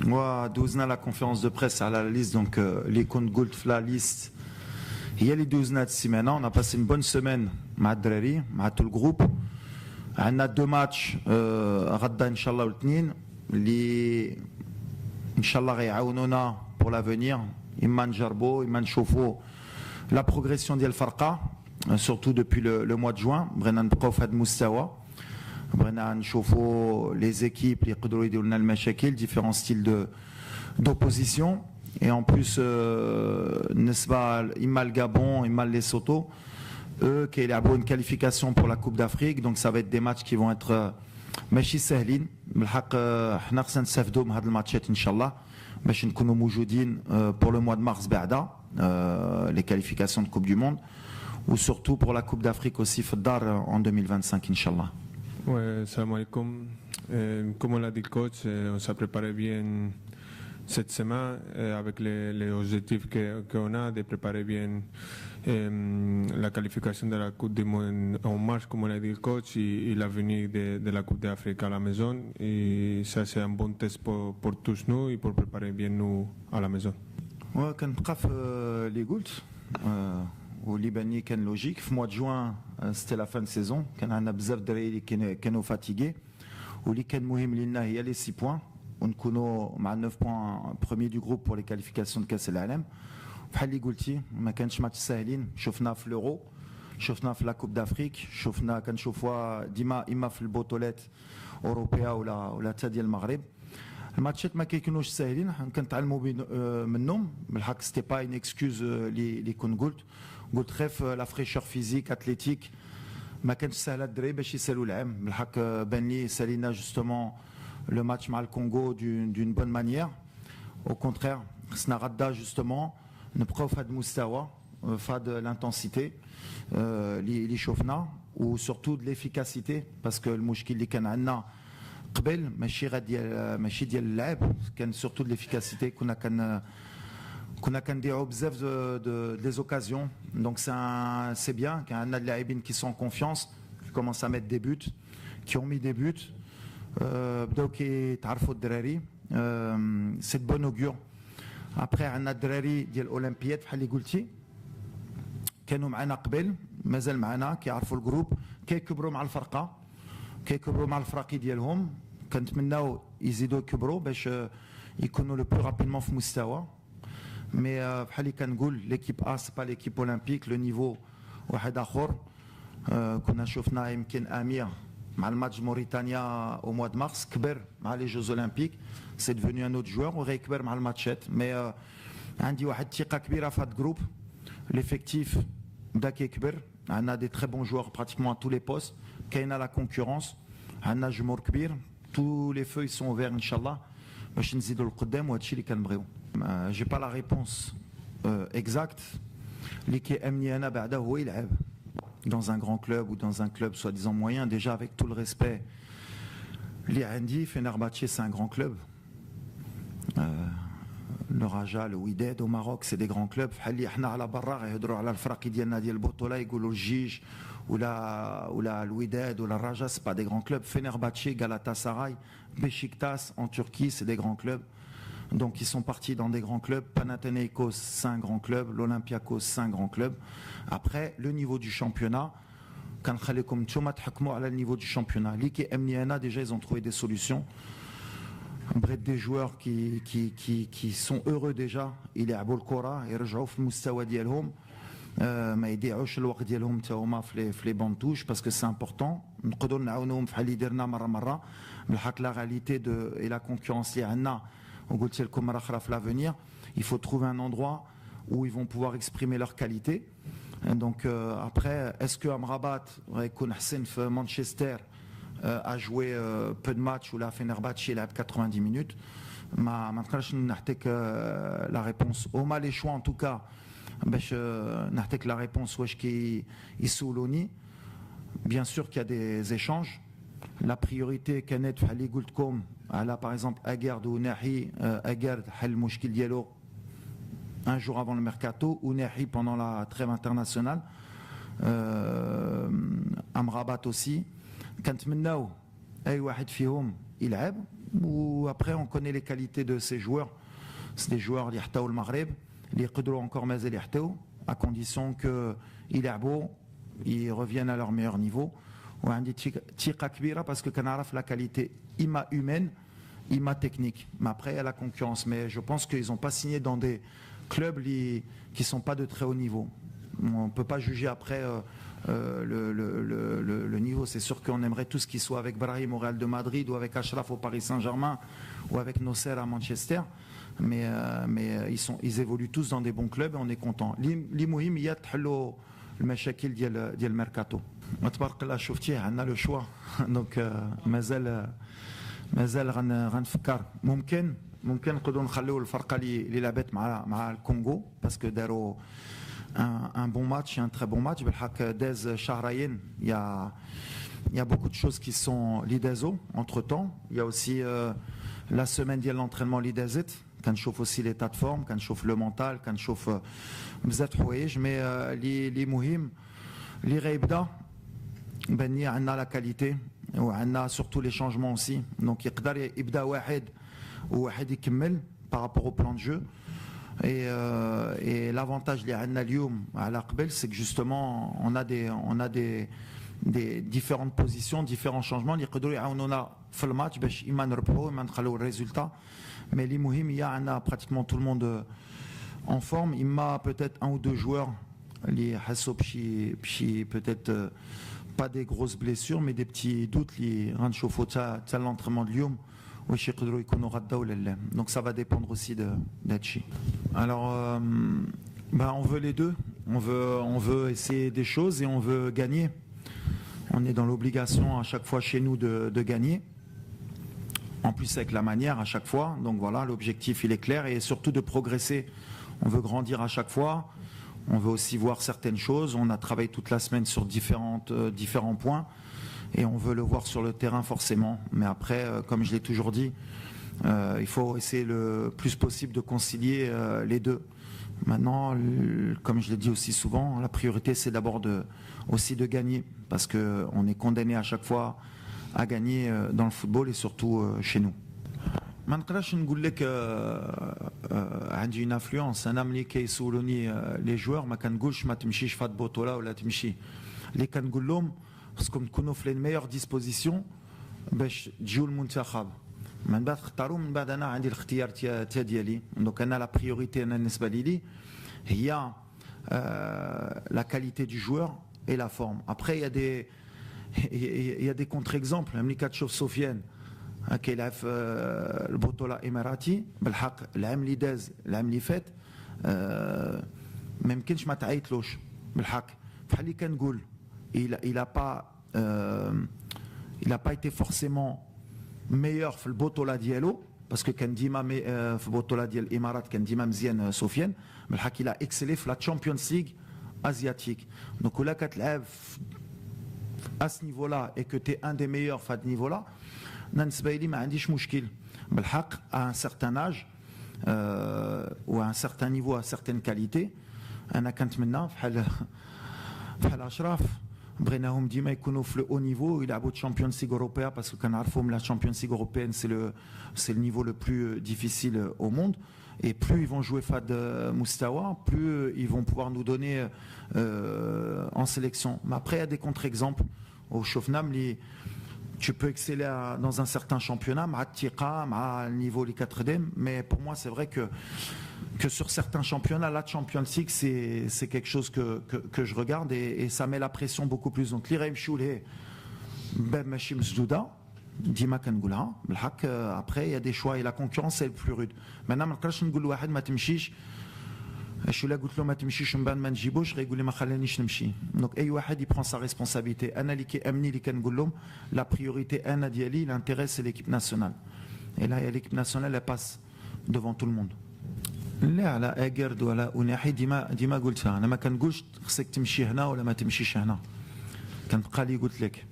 Moi, douzna la conférence de presse à la liste, donc les comptes Gold la liste. Il y a les douzna de Simena. On a passé une bonne semaine avec Drari, avec tout le groupe. On a 2 matchs, Radda, Inch'Allah, Ultnin. Les Inch'Allah, Réaounona pour l'avenir. Imman Jarbo, Imman Chofo. La progression d'El Farqa, surtout depuis le mois de juin. Brennan Profad Moussawa. Brennan Chofo, les équipes, les Qudroïd et le différents styles d'opposition. Et en plus, Nesba, Imal Gabon, Imal Lesotho, eux qui ont une qualification pour la Coupe d'Afrique. Donc ça va être des matchs qui vont être ماشي سهلين بالحق. حنا خصنا نستافدوا من هاد الماتشات ان شاء الله باش نكونوا موجودين pour le mois de mars بعدا les qualifications de Coupe du Monde ou surtout pour la Coupe d'Afrique aussi في الدار en 2025 Inch'Allah. Ouais, salam alaikum. Comme on l'a dit le coach, on s'est préparé bien cette semaine avec les objectifs qu'on a de préparer bien la qualification de la Coupe du Monde en mars, comme on l'a dit le coach, et la venue de la Coupe d'Afrique à la maison. Et ça, c'est un bon test pour tous nous et pour préparer bien nous à la maison. Ouais, quand les Gould, au Libanais, c'est logique. Le mois de juin, c'était la fin de saison. Quand on a besoin de qui sont fatigués. Ou les مهم لنا هي les 6 points. On connaît 9 points premier du groupe pour les qualifications de كأس العالم. بحال اللي قلتي ما كانش ماتش ساهلين. شفنا في l'Euro, شفنا في la Coupe d'Afrique, شفنا كنشوفوها ديما اما في البطولات اوروبيه ولا حتى ديال المغرب. الماتشات ما كيكونوش ساهلين كنتعلموا منهم بالحق. سيتي با une excuse اللي كنت قلت خاف لا فريشور فيزيك اتليتيك ما كانش سهله الدراري باش يسالوا العام بالحق. بان لي سالينا جوستومون le match مع الكونغو d'une bonne manière. Au contraire, خصنا غدا justement نبقاو في هذا المستوى في هذه الانتنسيتي اللي شفنا و surtout de l'efficacité parce que المشكل اللي كان عندنا قبل ماشي ديال اللعب كان surtout de l'efficacité. كنا كنديروا بزاف des occasions. Donc c'est bien qu'il y a des لاعبين qui sont en confiance, qui commencent à mettre des buts, qui ont mis des buts. بداو كيتعرفوا الدراري. سي de bon augure. Après عندنا الدراري ديال الاولمبياد بحال اللي قلتي كانوا معنا قبل مازال معنا كيعرفوا الجروب كيكبروا مع الفرقه كيكبروا مع الفراقي ديالهم. كنتمناو يزيدوا يكبروا باش يكونوا لو بلو رابيدمون في مستوى. مي بحال اللي كنقول ليكيب ا سي با ليكيب اولمبيك لو نيفو واحد اخر. كنا شفنا يمكن امير مع الماتش موريتانيا au mois de mars كبر مع لي جوز اولمبيك. سي devenu un autre joueur وغيكبر مع الماتشات. مي عندي واحد الثقه كبيره في هذا الجروب. ليفيكتيف بدا كيكبر. عندنا دي تري بون جوار براتيكمون à tous les postes. كاينه لا كونكورونس. عندنا جمهور كبير. tous les feux ils sont ouverts ان شاء الله باش نزيدوا لقدام وهذا الشيء اللي كنبغيو. j'ai pas la réponse exacte. اللي كيامني انا بعدا هو يلعب dans un grand club ou dans un club soi-disant moyen. Déjà avec tout le respect اللي عندي Fenerbahçe c'est un grand club. Le Raja, le Wydad au Maroc c'est des grands clubs. بحال اللي حنا على برا غيهضروا على الفراقي ديالنا ديال البطوله يقولوا الجيج ولا الوداد ولا الرجاء c'est pas des grands clubs. Fenerbahçe, Galatasaray, Beşiktaş en Turquie c'est des grands clubs. Donc ils sont partis dans des grands clubs. Panathinaikos c'est un grand club, l'Olympiakos c'est un grand club. Après le niveau du championnat كنخليكم نتوما تحكموا على le niveau du championnat. اللي كيامني انا déjà ils ont trouvé des solutions. Bref, des joueurs qui sont heureux déjà يلعبوا الكره يرجعوا في المستوى ديالهم. ما يضيعوش الوقت ديالهم حتى هما في لي بون توش باسكو سي امبورطون. نقدروا نعاونوهم بحال اللي درنا مره بالحق. لا réalité de et la concurrence اللي عندنا وقلت لكم مره اخرى في l'avenir il faut trouver un endroit où ils vont pouvoir exprimer leur qualité. Donc après est-ce que Amrabat غيكون احسن في مانشستر a joué peu de matchs ou la Fenerbahçe il a 90 minutes. ما نقدرش نعطيك la réponse. هما les choix en tout cas باش نعطيك la réponse واش يسولوني. Bien sûr qu'il y a des échanges. La priorité كانت بحال اللي قلت لكم على par exemple Aguerd ou Nahi. Aguerd حل المشكل ديالو un jour avant le mercato ou Nahi pendant la trêve internationale. Amrabat aussi. كنتمناو اي واحد فيهم يلعب ou après on connaît les qualités de ces joueurs. C'est des joueurs qui ont le Maghreb, qui peuvent encore mazal yahtaou, à condition qu'ils aient ils reviennent à leur meilleur niveau. Ou un tika kbira parce que kanaraf la qualité ima humaine, ima technique. Mais après il y a la concurrence. Mais je pense qu'ils n'ont pas signé dans des clubs qui ne sont pas de très haut niveau. On ne peut pas juger après le niveau. C'est sûr qu'on aimerait tous qu'ils soient avec Brahim au Real de Madrid ou avec Ashraf au Paris Saint-Germain ou avec Nasser à Manchester. Mais ils évoluent tous dans des bons clubs et on est content. L'imouhim, il y a le mashakil ديال الميركاتو. تبارك الله شفتيه عندنا لو شوا دونك مازال غنفكر ممكن نقدروا نخليو الفرقه اللي لعبت مع الكونغو باسكو داروا un bon match, un très bon match. Dez Shahrayen, il y a beaucoup de choses qui sont l'IDESO entre temps. Il y a aussi la semaine de l'entraînement l'IDESIT, quand je chauffe aussi l'état de forme, quand je chauffe le mental, quand je chauffe bzat houéj. Mais les mouhim, les reibda, ben y a la qualité, ou on a surtout les changements aussi. Donc il y a ibda wahed ou wahed ikmel par rapport au plan de jeu. Et l'avantage de l'Analioum à l'Aqbel, c'est que justement on a des différentes positions, différents changements. On a fait le match, il m'a le résultat. Mais l'imouhim, il y a pratiquement tout le monde en forme. Il m'a peut-être un ou deux joueurs, les peut-être pas des grosses blessures, mais des petits doutes. Les l'entraînement de l'Ioum. Donc ça va dépendre aussi d'Hachi. Alors, on veut les deux. On veut essayer des choses et on veut gagner. On est dans l'obligation à chaque fois chez nous de gagner. En plus avec la manière à chaque fois. Donc voilà, l'objectif il est clair et surtout de progresser. On veut grandir à chaque fois. On veut aussi voir certaines choses. On a travaillé toute la semaine sur différents points. Et on veut le voir sur le terrain forcément. Mais après, comme je l'ai toujours dit, il faut essayer le plus possible de concilier les deux. Maintenant, comme je l'ai dit aussi souvent, la priorité c'est d'abord aussi de gagner. Parce qu'on est condamné à chaque fois à gagner dans le football et surtout chez nous. ما نقدرش نقول لك عندي une influence. انا ملي كيسولوني لي جوار ما كنقولش ما تمشيش في هاد البطوله ولا تمشي. اللي كنقول لهم خصكم تكونوا في لي ميور ديسبوزيسيون باش تجيو المنتخب. من بعد تختاروا من بعد انا عندي الاختيار ديالي. دونك انا لا بريوريتي انا بالنسبه لي هي la qualité du joueur et la forme. Après il y a des contre-exemples. ملي كتشوف سفيان كيلعب في البطوله الاماراتي بالحق العام اللي داز العام اللي فات ما يمكنش ما تعيطلوش بالحق بحال اللي كنقول il a pas été forcément meilleur في البطوله ديالو باسكو كان ديما في البطوله ديال الامارات كان ديما مزيان سفيان بالحق il a excellé في لا تشامبيونز ليغ asiatique. Donc ولا كتلعب à ce niveau-là et que tu es un des meilleurs à ce niveau-là, بالنسبه لي ما عنديش مشكل بالحق à un certain âge ou à un certain niveau, à certaines qualités. انا كنتمنى بحال اشراف بغيناهم ديما يكونوا في haut niveau يلعبوا Champions League européen parce que كنعرفهم la Champions League européenne c'est le niveau le plus difficile au monde et plus ils vont jouer Fad Moustawa, plus ils vont pouvoir nous donner en sélection. Mais après il y a des contre-exemples au Shofnam, tu peux exceller dans un certain championnat, à le niveau les 4D, mais pour moi c'est vrai que sur certains championnats, la Champions League c'est quelque chose que je regarde et ça met la pression beaucoup plus. Donc l'Iraim Choulé, Ben Machim Zdouda, Dima Kangoula, après il y a des choix et la concurrence est le plus rude. Maintenant, je ne sais pas si tu je lui ai dit ما تمشيش من بعد ما نجيبوش غيقول لي ما خلانيش نمشي. Donc اي واحد يprend sa responsabilité. انا اللي كيامني اللي كنقول لهم la priorité انا ديالي l'intérêt c'est l'équipe nationale. Et là l'équipe nationale elle passe devant tout le monde. لا على اجرد ولا اناحي ديما قلتها انا ما كنقولش خصك تمشي هنا ولا ما تمشيش هنا. كنبقى لي قلت لك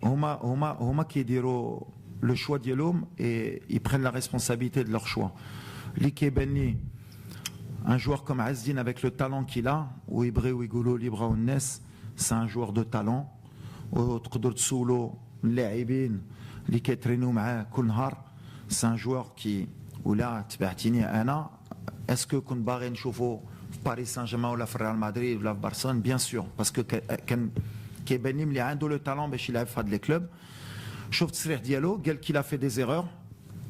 هما كيديروا le choix ديالهم et ils prennent la responsabilité de leur choix. اللي كيبان لي un joueur comme Azdin avec le talent qu'il a, ou Ibré ou Igolo Libra Ounes, c'est un joueur de talent. Autre d'autres solo, Laibin, اللي كيترينو معاه كل نهار. سي ان جوار كي ولا تبعتيني انا اسكو كنت باغي نشوفو في باريس سان جيرمان ولا في ريال مدريد ولا في برشلونه؟ بيان سور، باسكو كان كيبان لي ملي عنده لو تالون باش يلعب في هاد لي كلوب. شفت التصريح ديالو قال كي لا في دي زيرور،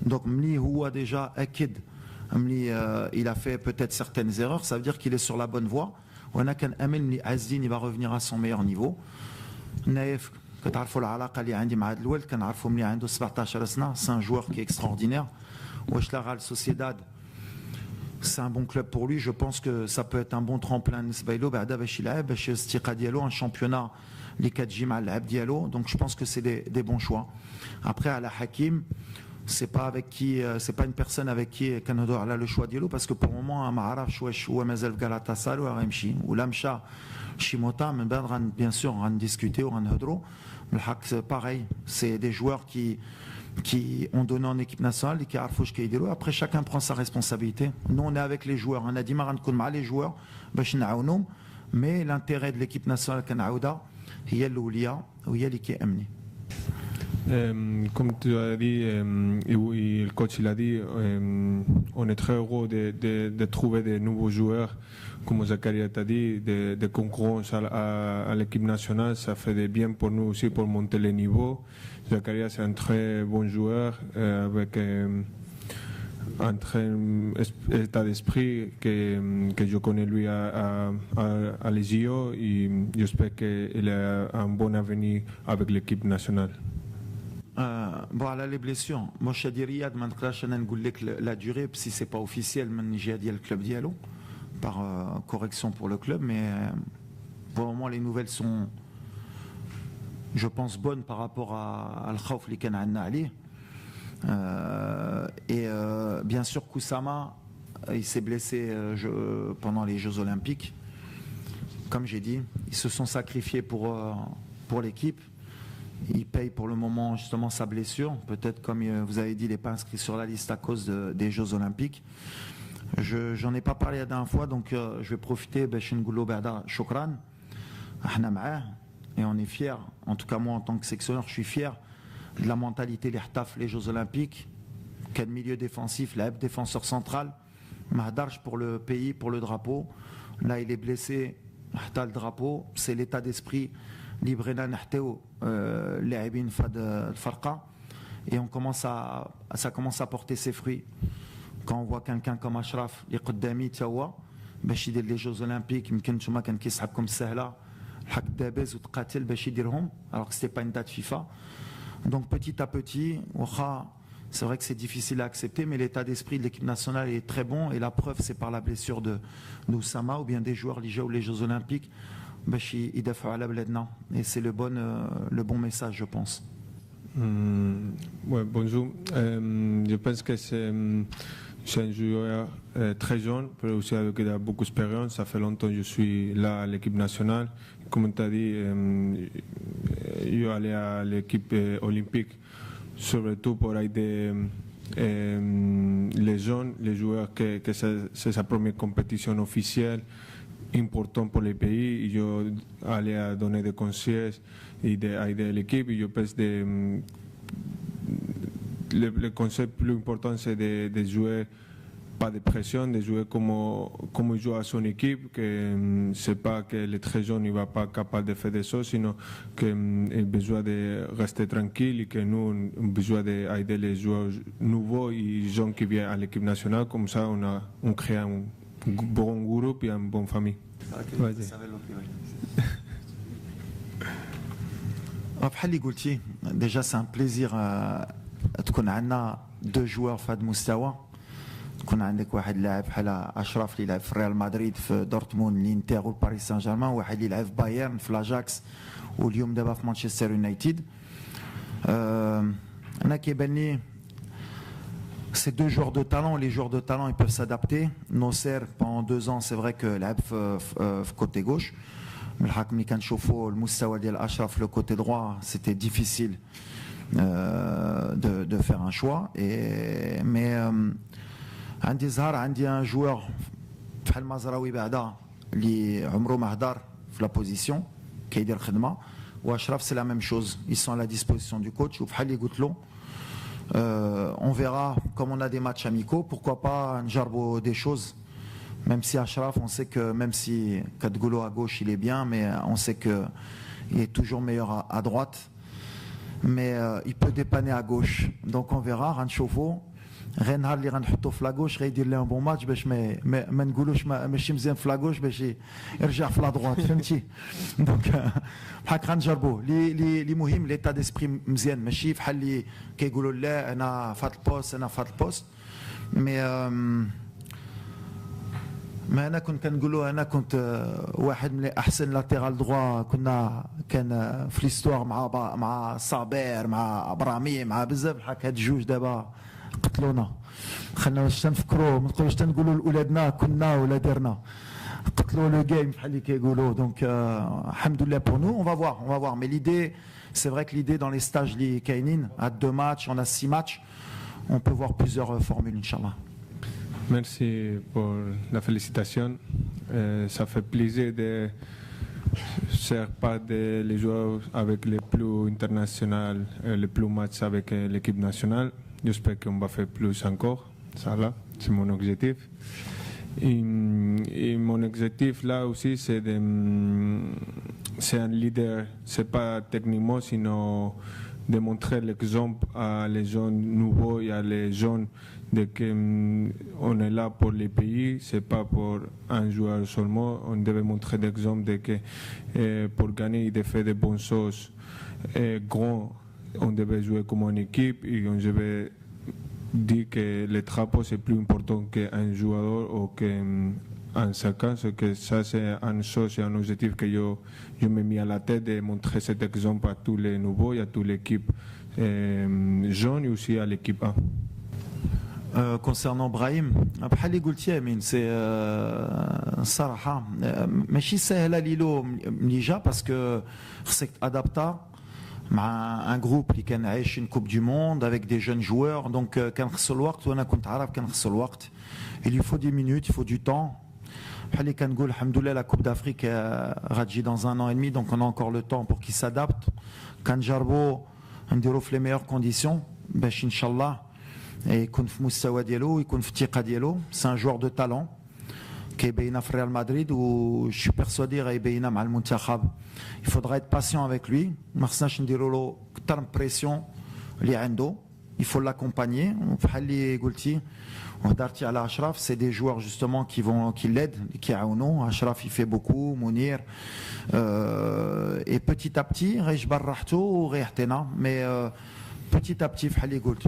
دونك ملي هو ديجا اكيد ملي il a fait peut-être certaines erreurs, ça veut dire qu'il est sur la bonne voie. وانا كنامل ملي عزين il va revenir à son meilleur niveau. نايف كتعرفوا العلاقه اللي عندي مع هذا الولد، كنعرفوا ملي عنده 17 سنه. سي ان جوار كي اكستراوردينير. واش لا غال سوسيداد c'est un bon club pour lui. Je pense que ça peut être un bon tremplin بالنسبه له بعدا باش يلعب باش الاستيقاظ ديالو ان شامبيونا اللي كتجي مع اللعب ديالو. Donc je pense que c'est des bons choix. Après à la Hakim, c'est pas une personne avec qui كنهضروا على le choix ديالو parce que pour le moment ما عرفش واش هو مازال في غالاتاساراي ولا غيمشي ولا مشى شي موطا. من بعد bien sûr غندiscuter وغنهضروا. بالحق pareil, c'est des joueurs qui ont donné en équipe nationale et qui عرفوا واش كيديروا. Après chacun prend sa responsabilité. Nous on est avec les joueurs, on a ديما غنكون مع les joueurs باش نعاونهم. Mais l'intérêt de l'équipe nationale كنعاودها هي الاوليه وهي اللي كيامني. Comme tu as dit, et le coach il a dit, on est très heureux de trouver des nouveaux joueurs, comme Zakaria t'a dit, de concurrence à l'équipe nationale. Ça fait des bien pour nous aussi pour monter les niveaux. Zakaria c'est un très bon joueur avec un très état d'esprit que je connais lui à les JO et j'espère qu'il a un bon avenir avec l'équipe nationale. Bon, على لي بليسيون مش هادي رياض ما نقدرش انا نقول لك لا دوري سي سي با اوفيسيال من الجهه ديال الكلوب ديالو par correction pour le club, mais pour le moment les nouvelles sont, je pense, bonnes par rapport à الخوف اللي كان عندنا عليه. Et bien sûr Koussama il s'est blessé pendant les Jeux Olympiques. Comme j'ai dit, ils se sont sacrifiés pour l'équipe. Il paye pour le moment justement sa blessure. Peut-être, comme vous avez dit, il n'est pas inscrit sur la liste à cause des Jeux Olympiques. J'en ai pas parlé la dernière fois, donc je vais profiter. Shukran. Et on est fiers, en tout cas moi en tant que sectionneur, je suis fier de la mentalité des les Jeux Olympiques. Quel milieu défensif, la défenseur central. Mahdarj pour le pays, pour le drapeau. Là, il est blessé. Le drapeau, c'est l'état d'esprit. Librena Nahteo, Léabin Fad Farqa, et ça commence à porter ses fruits. Quand on voit quelqu'un comme Ashraf, les Qaddami, Tawa, Bachid les Jeux Olympiques, Mkentuma kan kisab comme Sahla, Hak Dabez ou Tqatil Bachid Dirhom, alors que c'était pas une date FIFA. Donc petit à petit, c'est vrai que c'est difficile à accepter, mais l'état d'esprit de l'équipe nationale est très bon, et la preuve c'est par la blessure de Oussama ou bien des joueurs liés aux Jeux Olympiques. Et c'est le bon message, je pense. Ouais, bonjour. Je pense que c'est un joueur très jeune, mais aussi avec beaucoup d'expérience. Ça fait longtemps que je suis là à l'équipe nationale. Comme tu as dit, je suis allé à l'équipe olympique, surtout pour aider les jeunes, les joueurs, que c'est sa première compétition officielle important pour les pays. Je allais à donner des conseils et aider l'équipe. Je pense que le concept plus important c'est de jouer pas de pression, de jouer comme il joue à son équipe, que c'est pas que le très jeune il va pas capable de faire des choses, sinon qu'il a besoin de rester tranquille et que nous on a besoin d'aider les joueurs nouveaux et jeunes qui viennent à l'équipe nationale. Comme ça on crée un bon groupe et une bonne famille. بحال اللي قلتي ديجا سي ان بليزير تكون عندنا دو جوار في هذا المستوى. تكون عندك واحد لاعب بحال اشرف اللي لعب في ريال مدريد، في دورتموند، الانتر والباريس سان جيرمان، واحد اللي لعب في بايرن، في لاجاكس، واليوم دابا في مانشستر يونايتد. انا كيبان لي ces deux joueurs de talent, les joueurs de talent ils peuvent s'adapter. Nosser pendant 2 ans c'est vrai que لعب في côté gauche. من الحق ملي كنشوفوا المستوى ديال اشرف le côté droit, c'était difficile de faire un choix. Mais عندي زهر، عندي un joueur بحال مزراوي بعدا اللي عمره ما هدر في لا بوزيسيون كيدير خدمه. ou Ashraf, c'est la même chose. Ils sont à la disposition du coach. Ou Fhali Goutlo. On verra, comme on a des matchs amicaux, pourquoi pas Njarbo des choses. Même si Ashraf, on sait que même si Kadgolo à gauche, il est bien, mais on sait qu'il est toujours meilleur à droite. Mais il peut dépanner à gauche. Donc on verra, Ranchovo. غير اللي غنحطو في لاغوش غيدير لهم بون ماتش باش ما نقولوش ماشي مزيان في لاغوش باش يرجع في لا دروات فهمتي دونك بحال غنجربوه لي مهم ليتا ديسبري مزيان ماشي بحال اللي كيقولوا لا انا في هذا البوست انا في هذا البوست مي ما انا كنت كنقولوا انا كنت واحد من احسن لاتيرال دروا كان في ليستوار مع صابر مع ابرامي مع بزاف بحال هاد الجوج دابا قتلونا خلينا واش تنفكروا ما نقولوش تنقولوا لاولادنا كنا ولا درنا قتلوا لو جيم بحال اللي كيقولوا دونك الحمد لله pour nous on va voir mais l'idée c'est vrai que l'idée dans les stages li kainin à 2 matchs on a 6 matchs on peut voir plusieurs formules inchallah. Merci pour la félicitation. Ça fait plaisir de faire part des joueurs avec les plus internationaux, les plus matchs avec l'équipe nationale. J'espère qu'on va faire plus encore. Ça là, c'est mon objectif. Et mon objectif là aussi, c'est un leader. C'est pas techniquement, sinon de montrer l'exemple à les jeunes nouveaux et à les jeunes de qu'on est là pour les pays. C'est pas pour un joueur seulement. On devait montrer l'exemple de que pour gagner, il devait faire de bonnes choses. Grand. On devait jouer comme une équipe et on devait dire que le drapeau c'est plus important qu'un joueur ou qu'un chacun. Que ça c'est une chose et un objectif que je me mis à la tête de montrer cet exemple à tous les nouveaux et à toute l'équipe jeune et aussi à l'équipe A. Concernant Brahim, بحال اللي قلتي امين سي الصراحه ماشي سهله ليلو ملي جا باسكو خصك تادابتا مع ان جروب اللي كان عايش une coupe du monde avec des jeunes joueurs donc كان خصو الوقت وانا كنت عارف كان خصو الوقت il lui faut 10 minutes il faut du temps بحال اللي كنقول الحمد لله la coupe d'Afrique غتجي dans 1 an et demi donc on a encore le temps pour qu'il s'adapte كنجربوا نديرو في les meilleures conditions باش ان شاء الله يكون في مستوى ديالو يكون في الثقه ديالو سي ان جوار دو تالون كيبينا في ريال مدريد و je suis persuadé غيبينا مع المنتخب il faudra être patient avec lui ما خصناش نديروا له كثر بريسيون اللي عنده il faut l'accompagner بحال اللي قلتي وهضرتي على اشرف سي دي جوار جوستومون qui l'aident كيعاونوا اشرف il fait beaucoup منير et petit à petit غيجبر راحته وغيعطينا mais petit à petit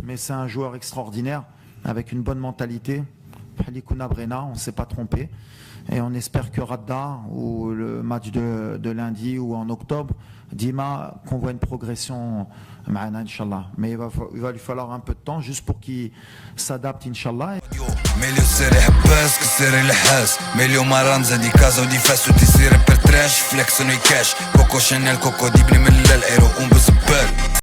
mais c'est un joueur extraordinaire avec une bonne mentalité on ne s'est pas trompé et on espère que Radda ou le match de lundi ou en octobre Dima qu'on voit une progression Inch'Allah mais il va lui falloir un peu de temps juste pour qu'il s'adapte Inch'Allah. Meglio essere habas che essere l'has meglio maranza di casa o di festa o di sera per trash flexano i cash Coco Chanel, Coco di Brimel, l'ero un bel